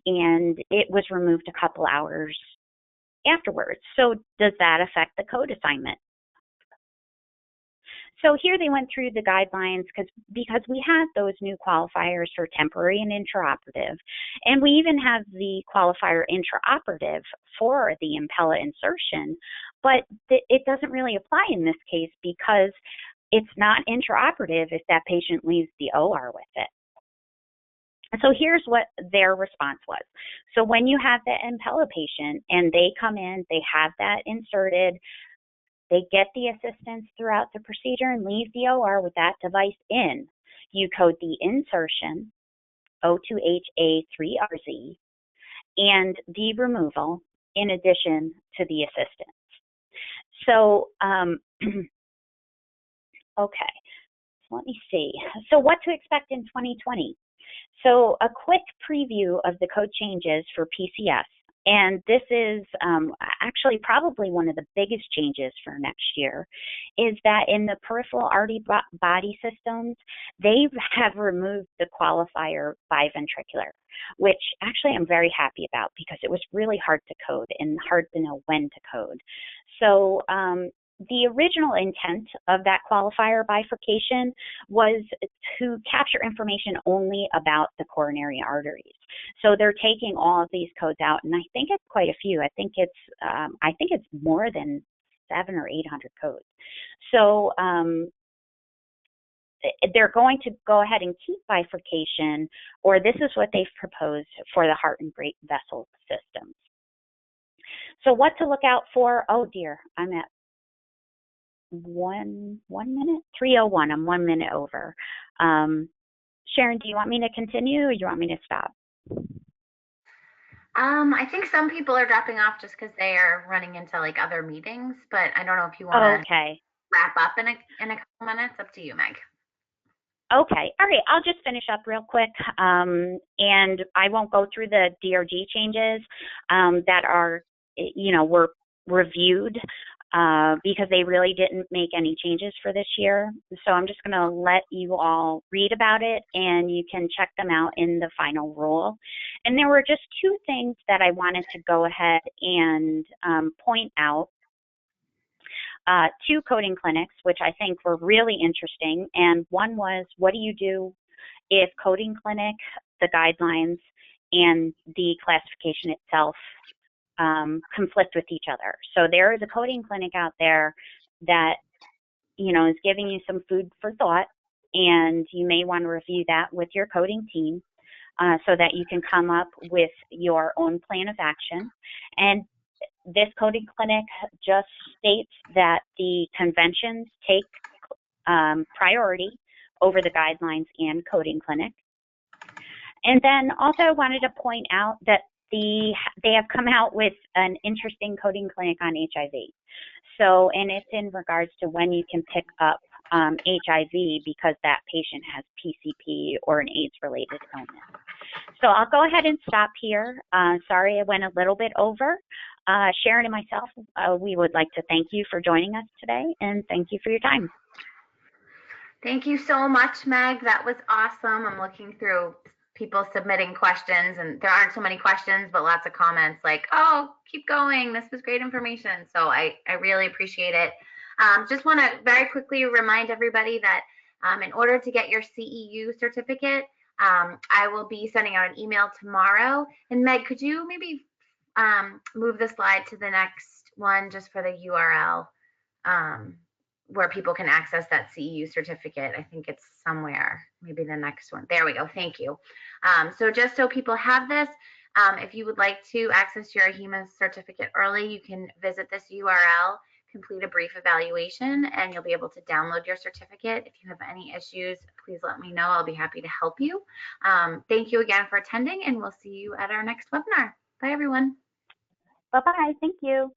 and it was removed a couple hours afterwards. So does that affect the code assignment? So here they went through the guidelines because we had those new qualifiers for temporary and intraoperative, and we even have the qualifier intraoperative for the Impella insertion, but it doesn't really apply in this case because it's not intraoperative if that patient leaves the OR with it. So here's what their response was. So when you have the Impella patient and they come in, they have that inserted, they get the assistance throughout the procedure and leave the OR with that device in, you code the insertion, O2HA3RZ, and the removal in addition to the assistance. So, okay, so let me see. So what to expect in 2020? So a quick preview of the code changes for PCS, and this is actually probably one of the biggest changes for next year, is that in the peripheral artery body systems, they have removed the qualifier biventricular, which actually I'm very happy about because it was really hard to code and hard to know when to code. So the original intent of that qualifier bifurcation was to capture information only about the coronary arteries. So they're taking all of these codes out, and I think it's quite a few. I think it's more than 700 or 800 codes. So they're going to go ahead and keep bifurcation, or this is what they've proposed for the heart and great vessel systems. So what to look out for? Oh dear, I'm at one minute, 3:01. I'm 1 minute over. Sharon, do you want me to continue or do you want me to stop? I think some people are dropping off just because they are running into like other meetings, but I don't know if you want to wrap up in a couple minutes. Up to you, Meg. Okay. All right. I'll just finish up real quick. And I won't go through the DRG changes that are, were reviewed because they really didn't make any changes for this year. So I'm just going to let you all read about it, and you can check them out in the final rule. And there were just two things that I wanted to go ahead and point out. Two coding clinics, which I think were really interesting. And one was, what do you do if coding clinic, the guidelines, and the classification itself conflict with each other? So there is a coding clinic out there that, is giving you some food for thought, and you may want to review that with your coding team so that you can come up with your own plan of action. And this coding clinic just states that the conventions take priority over the guidelines and coding clinic. And then also I wanted to point out that they have come out with an interesting coding clinic on HIV. So, and it's in regards to when you can pick up HIV because that patient has PCP or an AIDS-related illness. So I'll go ahead and stop here. Sorry I went a little bit over. Sharon and myself, we would like to thank you for joining us today, and thank you for your time. Thank you so much, Meg. That was awesome. I'm looking through people submitting questions, and there aren't so many questions, but lots of comments like, oh, keep going. This was great information. So I really appreciate it. Just want to very quickly remind everybody that in order to get your CEU certificate, I will be sending out an email tomorrow. And Meg, could you maybe move the slide to the next one just for the URL where people can access that CEU certificate? I think it's somewhere, maybe the next one. There we go. Thank you. So just so people have this, if you would like to access your HEMA certificate early, you can visit this URL, complete a brief evaluation, and you'll be able to download your certificate. If you have any issues, please let me know. I'll be happy to help you. Thank you again for attending, and we'll see you at our next webinar. Bye, everyone. Bye-bye. Thank you.